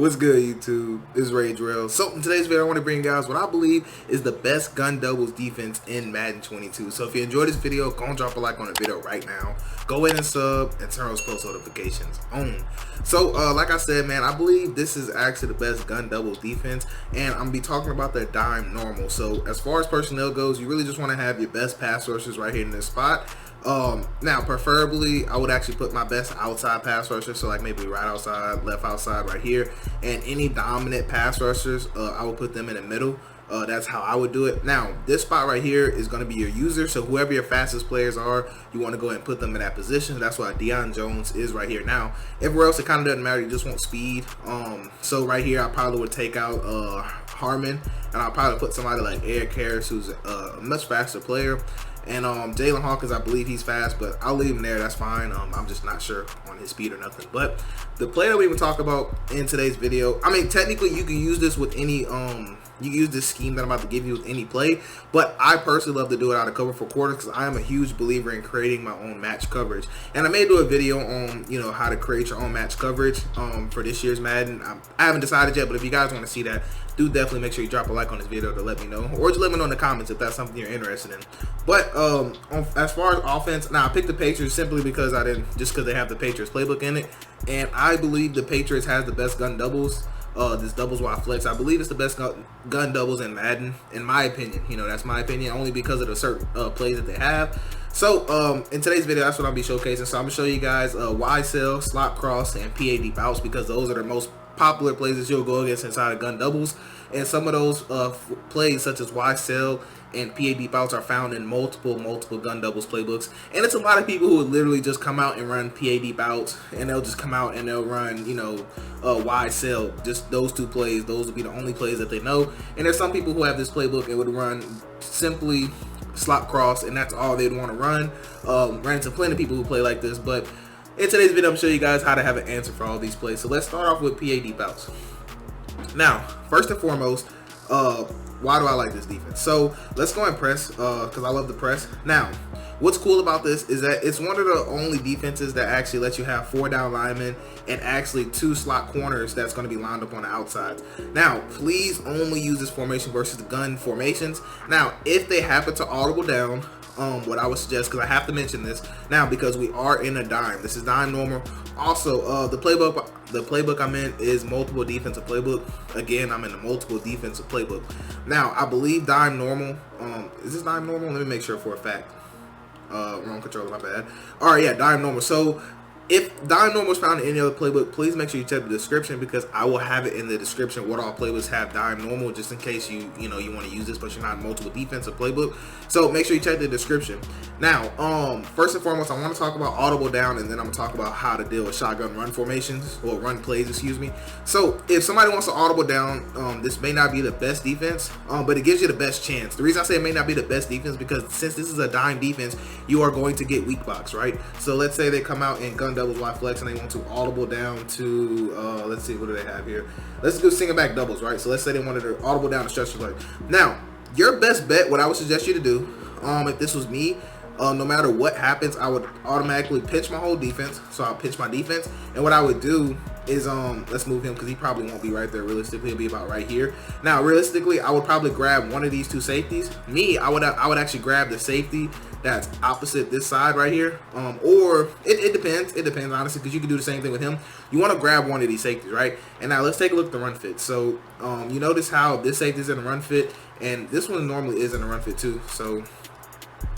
What's good, YouTube? It's Rage Rail. So in today's video, I want to bring you guys what I believe is the best gun doubles defense in Madden 22. So if you enjoyed this video, go and drop a like on the video right now. Go ahead and sub and turn those post notifications on. So like I said, man, I believe this is actually the best gun doubles defense, and I'm gonna be talking about the dime normal. So as far as personnel goes, you really just want to have your best pass rushers right here in this spot. Now preferably I would actually put my best outside pass rushers, so like maybe right outside, left outside right here, and any dominant pass rushers I would put them in the middle. That's how I would do it. Now this spot right here is going to be your user, so whoever your fastest players are, you want to go ahead and put them in that position. That's why Deion Jones is right here. Now everywhere else it kind of doesn't matter, you just want speed. So right here I probably would take out Harmon, and I'll probably put somebody like Eric Harris, who's a much faster player. And Jalen Hawkins, I believe he's fast, but I'll leave him there. That's fine. I'm just not sure on his speed or nothing. But the player we would talk about in today's video, I mean, technically you can use this with any you can use this scheme that I'm about to give you with any play, but I personally love to do it out of cover for quarters because I am a huge believer in creating my own match coverage. And I may do a video on, you know, how to create your own match coverage for this year's Madden. I haven't decided yet, but if you guys want to see that, do definitely make sure you drop a like on this video to let me know, or just let me know in the comments if that's something you're interested in. But as far as offense, now I picked the Patriots simply because just because they have the Patriots playbook in it, and I believe the Patriots has the best gun doubles. This doubles wide flex, I believe it's the best gun doubles in Madden, in my opinion. You know, that's my opinion, only because of the certain plays that they have. So in today's video, that's what I'll be showcasing. So I'm gonna show you guys wide sell, slot cross, and PAD bounce, because those are the most popular plays that you'll go against inside of gun doubles. And some of those plays, such as wide sell and PAD bounce, are found in multiple gun doubles playbooks. And it's a lot of people who would literally just come out and run PAD bounce, and they'll just come out and they'll run, you know, wide sell. Just those two plays, those would be the only plays that they know. And there's some people who have this playbook and would run simply slot cross, and that's all they'd want to run. Ran into plenty of people who play like this, but in today's video, I'm showing you guys how to have an answer for all these plays. So let's start off with PAD bounce. Now, first and foremost, why do I like this defense? So let's go and press, because I love the press. Now, what's cool about this is that it's one of the only defenses that actually lets you have 4 down linemen and actually 2 slot corners that's going to be lined up on the outside. Now, please only use this formation versus the gun formations. Now, if they happen to audible down, what I would suggest, because I have to mention this now because we are in a dime. This is dime normal. Also, the playbook I'm in is multiple defensive playbook. Again, I'm in the multiple defensive playbook. Now, I believe dime normal. Is this dime normal? Let me make sure for a fact. Wrong controller, my bad. All right, yeah, dime normal. So if dime normal is found in any other playbook, please make sure you check the description, because I will have it in the description what all playbooks have dime normal, just in case you want to use this but you're not in multiple defensive playbook. So make sure you check the description. Now, first and foremost, I want to talk about audible down, and then I'm gonna talk about how to deal with shotgun run formations, or run plays, excuse me. So if somebody wants to audible down, this may not be the best defense, but it gives you the best chance. The reason I say it may not be the best defense, because since this is a dime defense, you are going to get weak box, right? So let's say they come out in gun doubles wide flex and they want to audible down to let's see, what do they have here? Let's go single back doubles, right? So let's say they wanted to audible down to stretch the leg. Now, your best bet, what I would suggest you to do, if this was me, no matter what happens, I would automatically pitch my whole defense. So I'll pitch my defense, and what I would do is let's move him, because he probably won't be right there. Realistically, he'll be about right here. Now, realistically, I would probably grab one of these 2 safeties. I would actually grab the safety that's opposite this side right here, or it depends honestly, because you can do the same thing with him. You want to grab one of these safeties, right? And now let's take a look at the run fit. So you notice how this safety is in the run fit, and this one normally is in the run fit too. So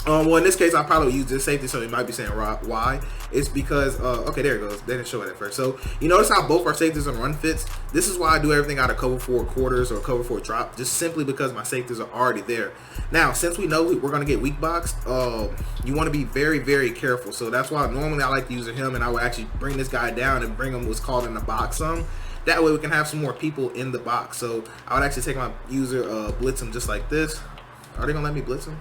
well, in this case, I'll probably use this safety, so you might be saying why. It's because, okay, there it goes. They didn't show it at first. So you notice how both our safeties and run fits. This is why I do everything out of cover 4 quarters or cover 4 drop, just simply because my safeties are already there. Now, since we know we're going to get weak boxed, you want to be very, very careful. So that's why normally I like to use him, and I would actually bring this guy down and bring him what's called in the box some. That way we can have some more people in the box. So I would actually take my user, blitz him just like this. Are they going to let me blitz him?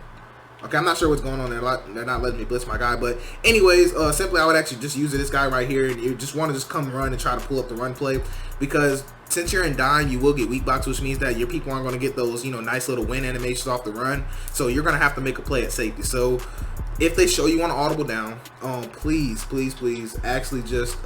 Okay, I'm not sure what's going on there. They're not letting me blitz my guy. But anyways, simply I would actually just use this guy right here. And you just want to just come run and try to pull up the run play. Because since you're in dime, you will get weak box, which means that your people aren't going to get those, nice little win animations off the run. So you're going to have to make a play at safety. So if they show you on audible down, please actually just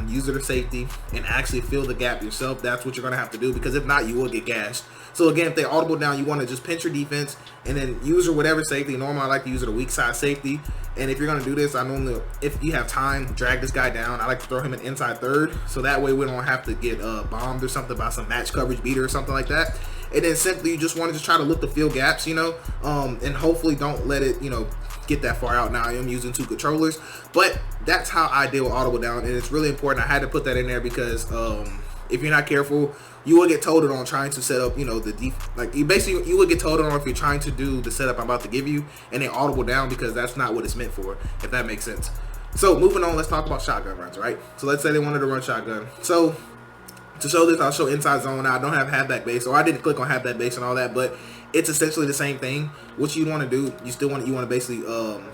use it as safety and actually fill the gap yourself. That's what you're gonna have to do, because if not, you will get gashed. So again, if they audible down, you want to just pinch your defense and then use or whatever safety. Normally I like to use it a weak side safety, and if you're gonna do this, I normally, if you have time, drag this guy down. I like to throw him an inside third, so that way we don't have to get bombed or something by some match coverage beater or something like that. And then simply you just want to just try to look to fill gaps, you know, and hopefully don't let it, you know, get that far out. Now I am using 2 controllers, but that's how I deal with audible down, and it's really important. I had to put that in there because if you're not careful, you will get told on trying to set up, you know, you will get told on if you're trying to do the setup I'm about to give you and then audible down, because that's not what it's meant for, if that makes sense. So moving on, let's talk about shotgun runs, right? So let's say they wanted to run shotgun. So to show this, I'll show inside zone. Now I don't have halfback base, or I didn't click on halfback base and all that, but it's essentially the same thing. What you want to do, you want to basically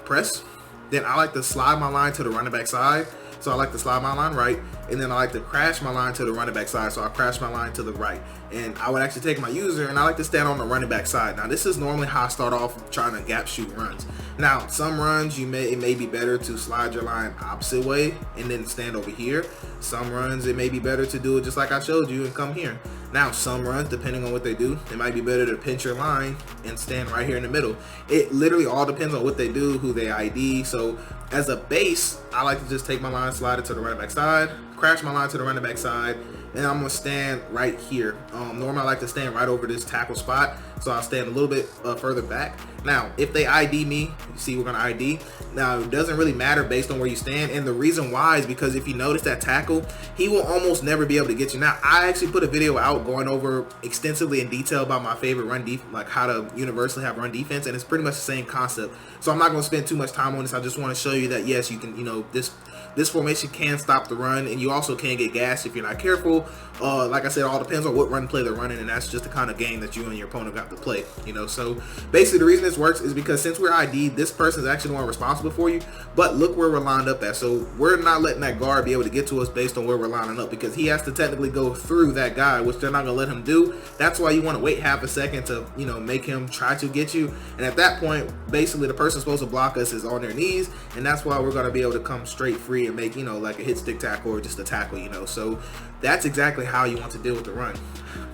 press. Then I like to slide my line to the running back side. So I like to slide my line right, and then I like to crash my line to the running back side. So I crash my line to the right, and I would actually take my user, and I like to stand on the running back side. Now this is normally how I start off trying to gap shoot runs. Now some runs it may be better to slide your line opposite way and then stand over here. Some runs it may be better to do it just like I showed you and come here. Now some runs, depending on what they do, it might be better to pinch your line and stand right here in the middle. It literally all depends on what they do, who they ID. So as a base, I like to just take my line, slide it to the running back side, crash my line to the running back side, and I'm gonna stand right here. Normally I like to stand right over this tackle spot, so I'll stand a little bit further back. Now if they ID me, you see we're gonna ID. Now it doesn't really matter based on where you stand, and the reason why is because if you notice that tackle, he will almost never be able to get you. Now I actually put a video out going over extensively in detail about my favorite run defense, like how to universally have run defense, and it's pretty much the same concept. So I'm not gonna spend too much time on this. I just want to show you that yes, you can, you know, this formation can stop the run, and you also can get gassed if you're not careful. Like I said, it all depends on what run play they're running, and that's just the kind of game that you and your opponent got to play, you know. So basically the reason this works is because since we're ID'd, this person is actually the one responsible for you, but look where we're lined up at. So we're not letting that guard be able to get to us based on where we're lining up, because he has to technically go through that guy, which they're not gonna let him do. That's why you want to wait half a second to, you know, make him try to get you, and at that point basically the person supposed to block us is on their knees, and that's why we're going to be able to come straight free and make, you know, like a hit stick tackle or just a tackle, you know. So that's exactly how you want to deal with the run.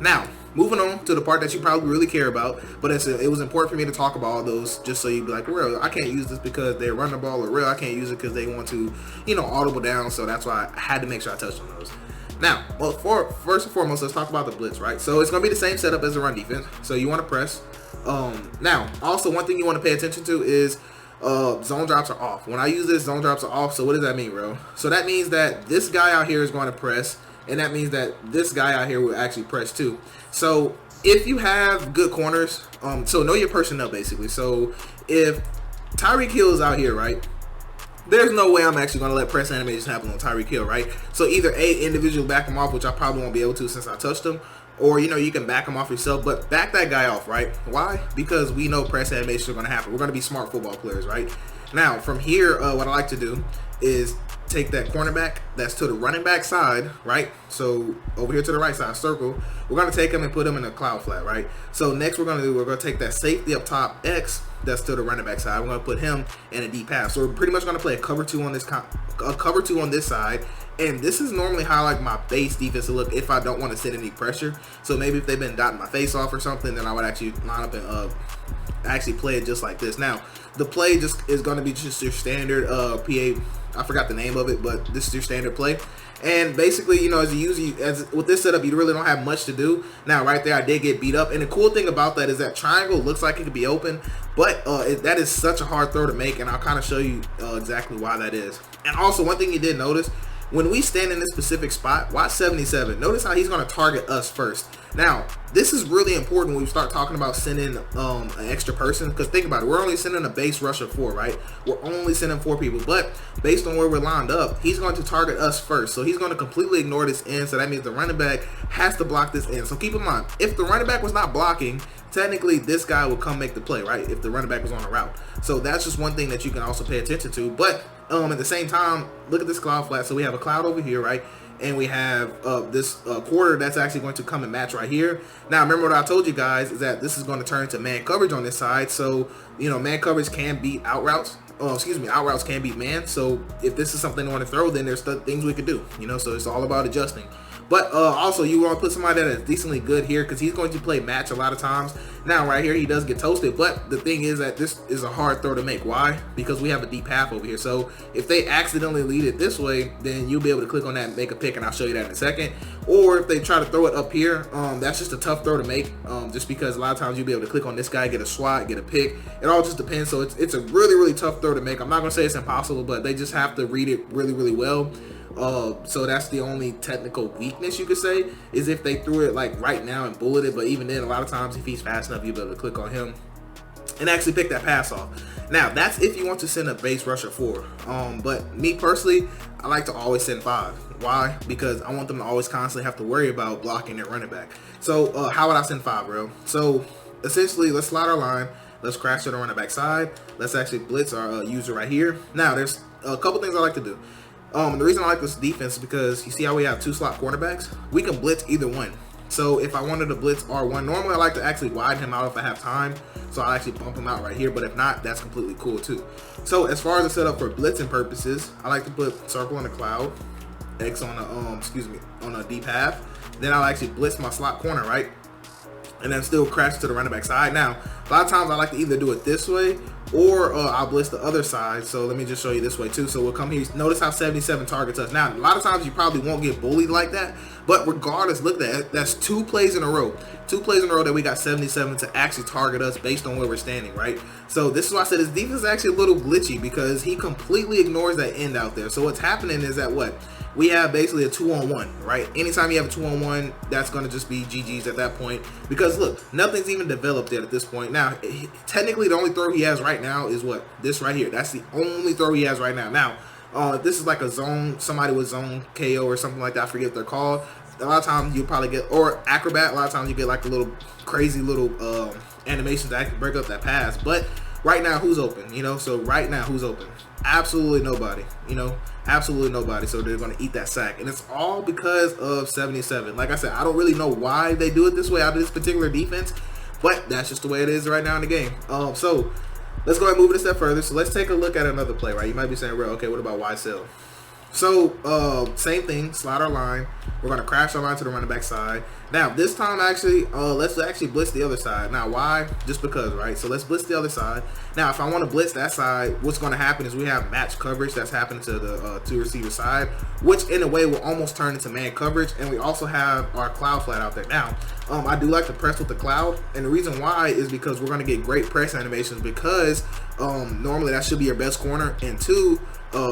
Now moving on to the part that you probably really care about, but it was important for me to talk about all those, just so you'd be like, real, I can't use this because they run the ball, or real, I can't use it because they want to, you know, audible down. So that's why I had to make sure I touched on those. Now, well, first and foremost, let's talk about the blitz, right? So it's going to be the same setup as the run defense. So you want to press. Now, also one thing you want to pay attention to is zone drops are off. When I use this, zone drops are off. So what does that mean, bro? So that means that this guy out here is going to press, and that means that this guy out here will actually press too. So if you have good corners, so know your personnel basically. So if Tyreek Hill is out here, right, there's no way I'm actually going to let press animations happen on Tyreek Hill, right? So either A, individual back him off, which I probably won't be able to since I touched him, or, you know, you can back him off yourself, but back that guy off, right? Why? Because we know press animations are going to happen. We're going to be smart football players, right? Now, from here, what I like to do is take that cornerback that's to the running back side, right? So over here to the right side, circle. We're going to take him and put him in a cloud flat, right? So next we're going to take that safety up top, X, that's to the running back side. We're going to put him in a deep pass. So we're pretty much going to play a cover two on this side. And this is normally how I like my base defense to look if I don't want to sit any pressure. So maybe if they've been dotting my face off or something, then I would actually line up and actually play it just like this. Now, the play just is going to be just your standard PA. I forgot the name of it, but this is your standard play. And basically, you know, as with this setup, you really don't have much to do. Now, right there, I did get beat up. And the cool thing about that is that triangle looks like it could be open, but that is such a hard throw to make, and I'll kind of show you exactly why that is. And also, one thing you did notice, when we stand in this specific spot, watch 77. Notice how he's going to target us first. Now, this is really important when we start talking about sending an extra person, because think about it, we're only sending a base rush of 4, right? We're only sending 4 people, but based on where we're lined up, he's going to target us first. So he's going to completely ignore this end, so that means the running back has to block this end. So keep in mind, if the running back was not blocking, technically this guy will come make the play, right? If the running back was on a route. So that's just one thing that you can also pay attention to. But at the same time, look at this cloud flat. So we have a cloud over here, right? And we have this quarter that's actually going to come and match right here. Now, remember what I told you guys is that this is going to turn to man coverage on this side. So, you know, man coverage can beat out routes. out routes can beat man. So if this is something they want to throw, then there's things we could do, you know. So it's all about adjusting. But also, you want to put somebody that is decently good here because he's going to play match a lot of times. Now, right here, he does get toasted, but the thing is that this is a hard throw to make. Why? Because we have a deep half over here. So if they accidentally lead it this way, then you'll be able to click on that and make a pick, and I'll show you that in a second. Or if they try to throw it up here, that's just a tough throw to make, just because a lot of times you'll be able to click on this guy, get a swat, get a pick. It all just depends. So it's a really, really tough throw to make. I'm not going to say it's impossible, but they just have to read it really, really well. So that's the only technical weakness you could say, is if they threw it like right now and bullet it. But even then, a lot of times if he's fast enough, you'll be able to click on him and actually pick that pass off. Now that's if you want to send a base rusher 4. But me personally, I like to always send 5. Why? Because I want them to always constantly have to worry about blocking their running back. So how would I send 5, bro? So essentially, let's slide our line. Let's crash to the running back side. Let's actually blitz our user right here. Now there's a couple things I like to do. The reason I like this defense is because you see how we have 2 slot cornerbacks? We can blitz either one. So if I wanted to blitz R1, normally I like to actually widen him out if I have time. So I'll actually bump him out right here, but if not, that's completely cool too. So as far as the setup for blitzing purposes, I like to put circle on the cloud, X on the on a deep half. Then I'll actually blitz my slot corner, right? And then still crash to the running back side. Now, a lot of times I like to either do it this way or I'll blitz the other side. So let me just show you this way too. So we'll come here. Notice how 77 targets us. Now, a lot of times you probably won't get bullied like that. But regardless, look at that. That's 2 plays in a row. 2 plays in a row that we got 77 to actually target us based on where we're standing, right? So this is why I said his defense is actually a little glitchy because he completely ignores that end out there. So what's happening is that what? We have basically a 2-on-1, right? Anytime you have a 2-on-1, that's going to just be GG's at that point. Because look, nothing's even developed yet at this point. Now, technically the only throw he has right now is what? This right here. That's the only throw he has right now. Now, this is like a zone, somebody with zone KO or something like that. I forget what they're called. A lot of times you probably get, or acrobat, a lot of times you get like a little crazy little animations that can break up that pass. But right now, who's open? You know, so right now, who's open? Absolutely nobody, you know, absolutely nobody. So they're going to eat that sack. And it's all because of 77. Like I said, I don't really know why they do it this way out of this particular defense, but that's just the way it is right now in the game. So let's go ahead and move it a step further. So let's take a look at another play, right? You might be saying, well, okay, what about YSL? So same thing, slide our line. We're going to crash our line to the running back side. Now this time actually, let's actually blitz the other side. Now why? Just because, right? So let's blitz the other side. Now if I want to blitz that side, what's going to happen is we have match coverage that's happening to the 2 receiver side, which in a way will almost turn into man coverage. And we also have our cloud flat out there. Now I do like to press with the cloud, and the reason why is because we're going to get great press animations because normally that should be your best corner, and 2,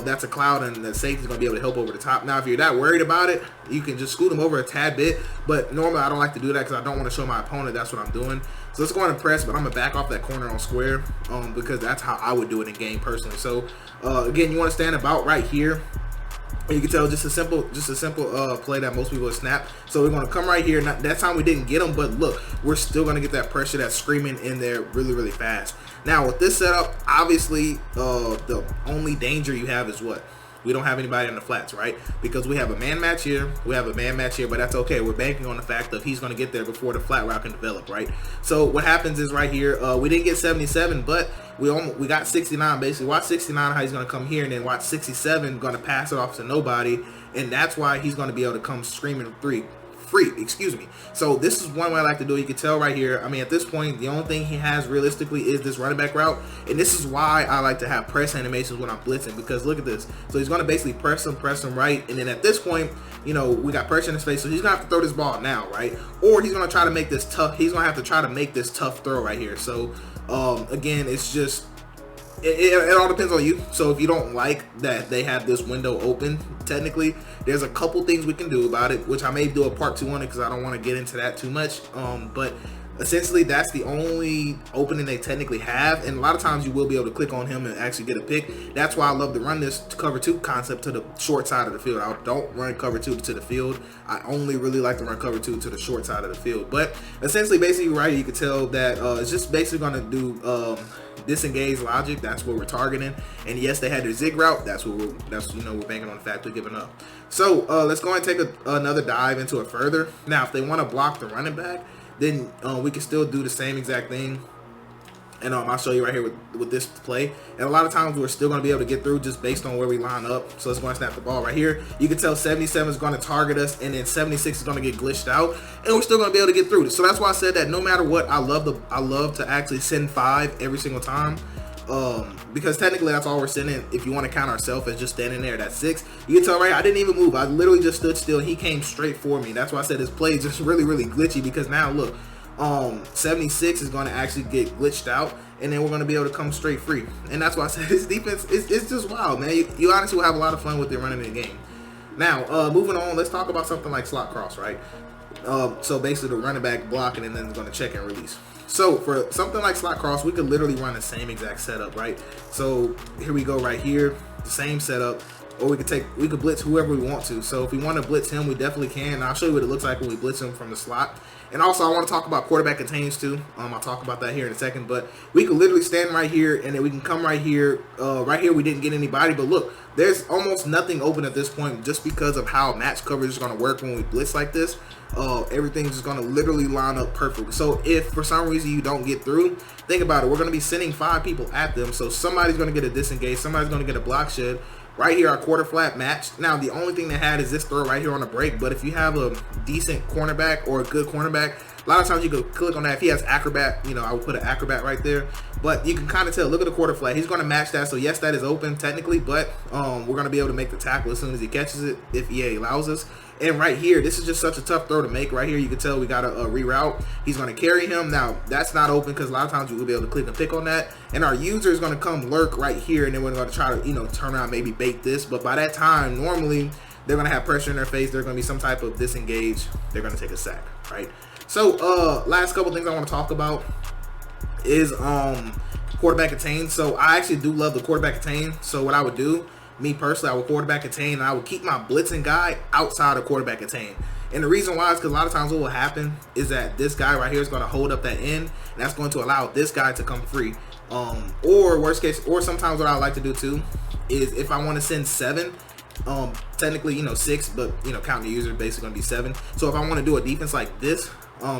that's a cloud and the safety's going to be able to help over the top. Now if you're not worried about it, you can just scoot them over a tad bit, but normally I don't like to do that because I don't want to show my opponent that's what I'm doing. So let's go ahead and press, but I'm going to back off that corner on square because that's how I would do it in game personally. So again, you want to stand about right here. You can tell just a simple play that most people would snap. So we're going to come right here. That time we didn't get them, but look, we're still going to get that pressure that's screaming in there really, really fast. Now with this setup, obviously the only danger you have is what? We don't have anybody in the flats, right? Because we have a man match here, but that's okay. We're banking on the fact that he's going to get there before the flat route can develop, right? So what happens is right here, we didn't get 77, but we got 69 basically. Watch 69 how he's going to come here, and then watch 67 going to pass it off to nobody, and that's why he's going to be able to come screaming free. So this is one way I like to do it. You can tell right here, I mean, at this point, the only thing he has realistically is this running back route, and this is why I like to have press animations when I'm blitzing, because look at this. So he's going to basically press him right, and then at this point, you know, we got pressure in his face, so he's going to have to throw this ball now, right? Or he's going to try to make this tough. He's going to have to try to make this tough throw right here. So again, it's just it all depends on you. So if you don't like that they have this window open, technically there's a couple things we can do about it, which I may do a part 2 on it because I don't want to get into that too much. But essentially that's the only opening they technically have, and a lot of times you will be able to click on him and actually get a pick. That's why I love to run this cover 2 concept to the short side of the field. I don't run cover 2 to the field. I only really like to run cover 2 to the short side of the field. But essentially, basically right here, you can tell that it's just basically going to do disengage logic. That's what we're targeting. And yes, they had their zig route. That's what we're banking on the fact we're giving up. So let's go and take another dive into it further. Now if they want to block the running back, then we can still do the same exact thing. And I'll show you right here with this play. And a lot of times we're still going to be able to get through just based on where we line up. So let's go and snap the ball right here. You can tell 77 is going to target us, and then 76 is going to get glitched out, and we're still going to be able to get through. So that's why I said that no matter what, I love to actually send 5 every single time. Because technically that's all we're sending. If you want to count ourselves as just standing there, that's 6. You can tell right, I didn't even move. I literally just stood still. He came straight for me. That's why I said this play is just really glitchy, because now look, 76 is going to actually get glitched out, and then we're going to be able to come straight free. And that's why I said his defense it's just wild, man. You honestly will have a lot of fun with it running the game. Now, moving on, let's talk about something like slot cross, right? So basically the running back blocking, and then it's going to check and release. So for something like slot cross, we could literally run the same exact setup, right? So here we go right here, the same setup. Or we could blitz whoever we want to. So if we want to blitz him, we definitely can. And I'll show you what it looks like when we blitz him from the slot. And also, I want to talk about quarterback contains too. I'll talk about that here in a second. But we could literally stand right here, and then we can come right here. Right here, we didn't get anybody. But look, there's almost nothing open at this point, just because of how match coverage is going to work when we blitz like this. Everything's just going to literally line up perfectly. So if for some reason you don't get through, think about it. We're going to be sending 5 people at them. So somebody's going to get a disengage. Somebody's going to get a block shed. Right here, our quarter flat matched. Now, the only thing they had is this throw right here on the break. But if you have a decent cornerback or a good cornerback, a lot of times you could click on that. If he has acrobat, you know, I would put an acrobat right there. But you can kind of tell. Look at the quarter flat. He's going to match that. So, yes, that is open technically. But we're going to be able to make the tackle as soon as he catches it, if EA allows us. And right here, this is just such a tough throw to make. Right here, you can tell we got to reroute. He's going to carry him. Now, that's not open because a lot of times you will be able to click and pick on that. And our user is going to come lurk right here, and then we're going to try to, you know, turn around, maybe bait this. But by that time, normally, they're going to have pressure in their face. There's going to be some type of disengage. They're going to take a sack, right? So, last couple things I want to talk about is quarterback attain. So, I actually do love the quarterback attain. So, what I would do, me personally, I would quarterback attain, and I would keep my blitzing guy outside of quarterback attain. And the reason why is because a lot of times what will happen is that this guy right here is going to hold up that end, and that's going to allow this guy to come free. Or worst case, or sometimes what I like to do too is if I want to send 7, technically, you know, 6, but, you know, counting the user, basically going to be 7. So if I want to do a defense like this,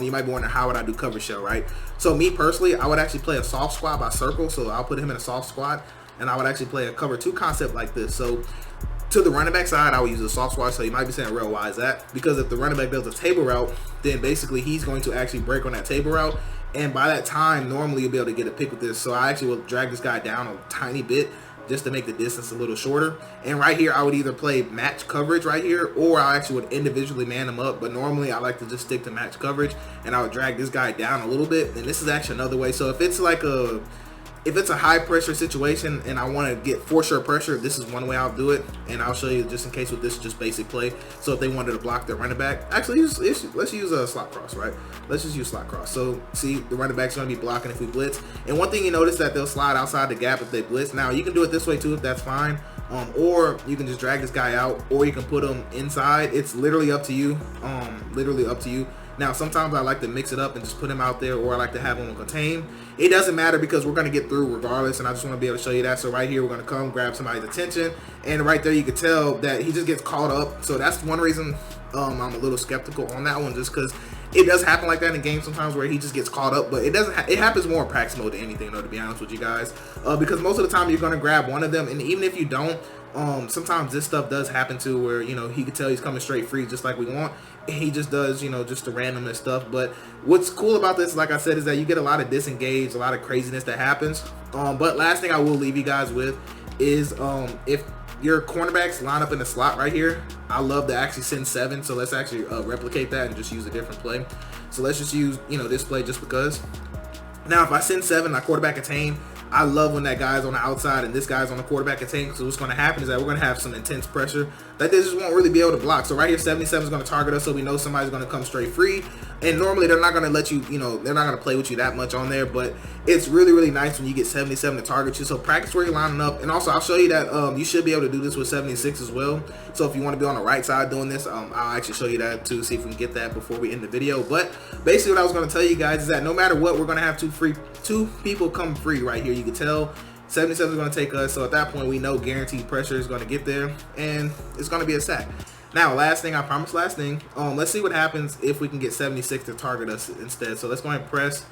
you might be wondering, how would I do coverage shell, right? So me personally, I would actually play a soft squat by circle. So I'll put him in a soft squat, and I would actually play a cover 2 concept like this. So to the running back side, I would use a soft squat. So you might be saying, real, why is that? Because if the running back does a table route, then basically he's going to actually break on that table route. And by that time, normally you'll be able to get a pick with this. So I actually will drag this guy down a tiny bit just to make the distance a little shorter. And right here, I would either play match coverage right here, or I actually would individually man him up. But normally I like to just stick to match coverage, and I would drag this guy down a little bit. And this is actually another way. So if it's like if it's a high pressure situation and I want to get for sure pressure, this is one way I'll do it, and I'll show you just in case with this just basic play. So if they wanted to block their running back, actually let's use a slot cross, right? Let's just use slot cross. So see, the running back's going to be blocking if we blitz. And one thing you notice that they'll slide outside the gap if they blitz. Now you can do it this way too if that's fine, or you can just drag this guy out, or you can put him inside. It's literally up to you. Literally up to you. Now, sometimes I like to mix it up and just put him out there, or I like to have him contain. It doesn't matter because we're going to get through regardless, and I just want to be able to show you that. So right here, we're going to come grab somebody's attention, and right there you can tell that he just gets caught up. So that's one reason I'm a little skeptical on that one, just because it does happen like that in the game sometimes where he just gets caught up, but it doesn't. It happens more in practice mode than anything, though, to be honest with you guys, because most of the time you're going to grab one of them, and even if you don't, sometimes this stuff does happen too, where, you know, he can tell he's coming straight free just like we want. He just does, you know, just the randomness stuff. But what's cool about this, like I said, is that you get a lot of disengage, a lot of craziness that happens. But last thing I will leave you guys with is if your cornerbacks line up in the slot right here, I love to actually send 7. So let's actually replicate that and just use a different play. So let's just use, you know, this play just because. Now, if I send 7, I quarterback attain. I love when that guy's on the outside and this guy's on the quarterback attain. So what's going to happen is that we're going to have some intense pressure that they just won't really be able to block. So right here, 77 is going to target us, so we know somebody's going to come straight free. And normally they're not going to let you, you know, they're not going to play with you that much on there. But it's really, really nice when you get 77 to target you. So practice where you're lining up. And also, I'll show you that you should be able to do this with 76 as well. So if you want to be on the right side doing this, I'll actually show you that too, see if we can get that before we end the video. But basically what I was going to tell you guys is that no matter what, we're going to have two people come free right here. You can tell 77 is going to take us. So at that point, we know guaranteed pressure is going to get there, and it's going to be a sack. Now, last thing, I promise, last thing. Let's see what happens if we can get 76 to target us instead. So let's go ahead and press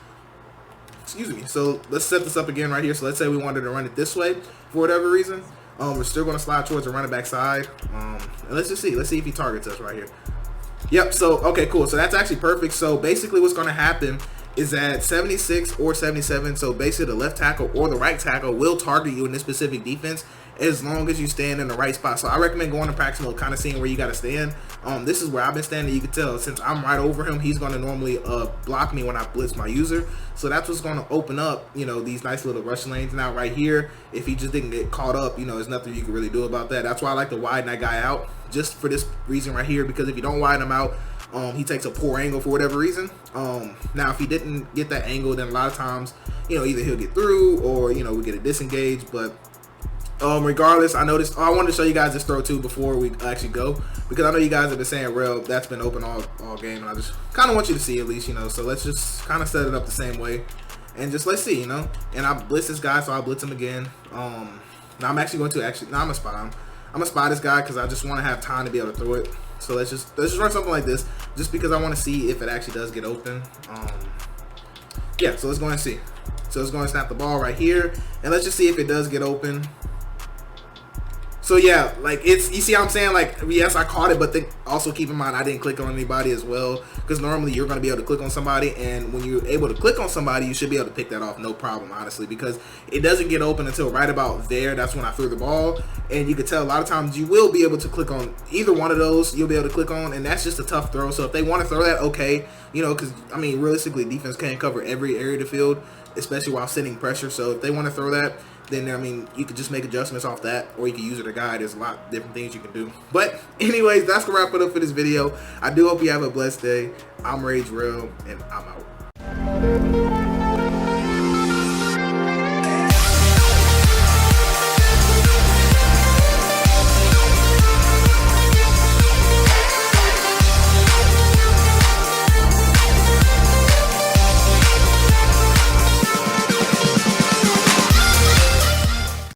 Excuse me. So let's set this up again right here. So let's say we wanted to run it this way for whatever reason. We're still going to slide towards the running back side. And let's just see. Let's see if he targets us right here. Yep. So, okay, cool. So that's actually perfect. So basically what's going to happen is that 76 or 77, so basically the left tackle or the right tackle will target you in this specific defense as long as you stand in the right spot. So I recommend going to practice mode, kind of seeing where you got to stand. This is where I've been standing. You can tell since I'm right over him, he's going to normally block me when I blitz my user. So that's what's going to open up, you know, these nice little rush lanes. Now right here, if he just didn't get caught up, you know, there's nothing you can really do about that. That's why I like to widen that guy out, just for this reason right here, because if you don't widen him out, he takes a poor angle for whatever reason. Now if he didn't get that angle, then a lot of times, you know, either he'll get through or, you know, we get a disengage. But regardless, I noticed, I wanted to show you guys this throw too before we actually go, because I know you guys have been saying, "Rel, that's been open all game," and I just kind of want you to see at least, you know. So let's just kind of set it up the same way, and just let's see, you know. And I blitz this guy, so I'll blitz him again. Now I'm actually going to I'm gonna spot him. I'm gonna spot this guy because I just want to have time to be able to throw it. So let's just run something like this, just because I want to see if it actually does get open. Yeah, so let's go and see. So let's go and snap the ball right here, and let's just see if it does get open. So yeah, like you see how I'm saying, like, yes, I caught it, but also keep in mind I didn't click on anybody as well, because normally you're going to be able to click on somebody, and when you're able to click on somebody, you should be able to pick that off no problem, honestly, because it doesn't get open until right about there. That's when I threw the ball, and you can tell a lot of times you will be able to click on either one of those. You'll be able to click on, and that's just a tough throw. So if they want to throw that, okay, you know, because I mean realistically defense can't cover every area of the field, especially while sending pressure. So if they want to throw that, then I mean you could just make adjustments off that, or you can use it to guide. There's a lot of different things you can do. But anyways, that's gonna wrap it up for this video. I do hope you have a blessed day. I'm Rage Real, and I'm out.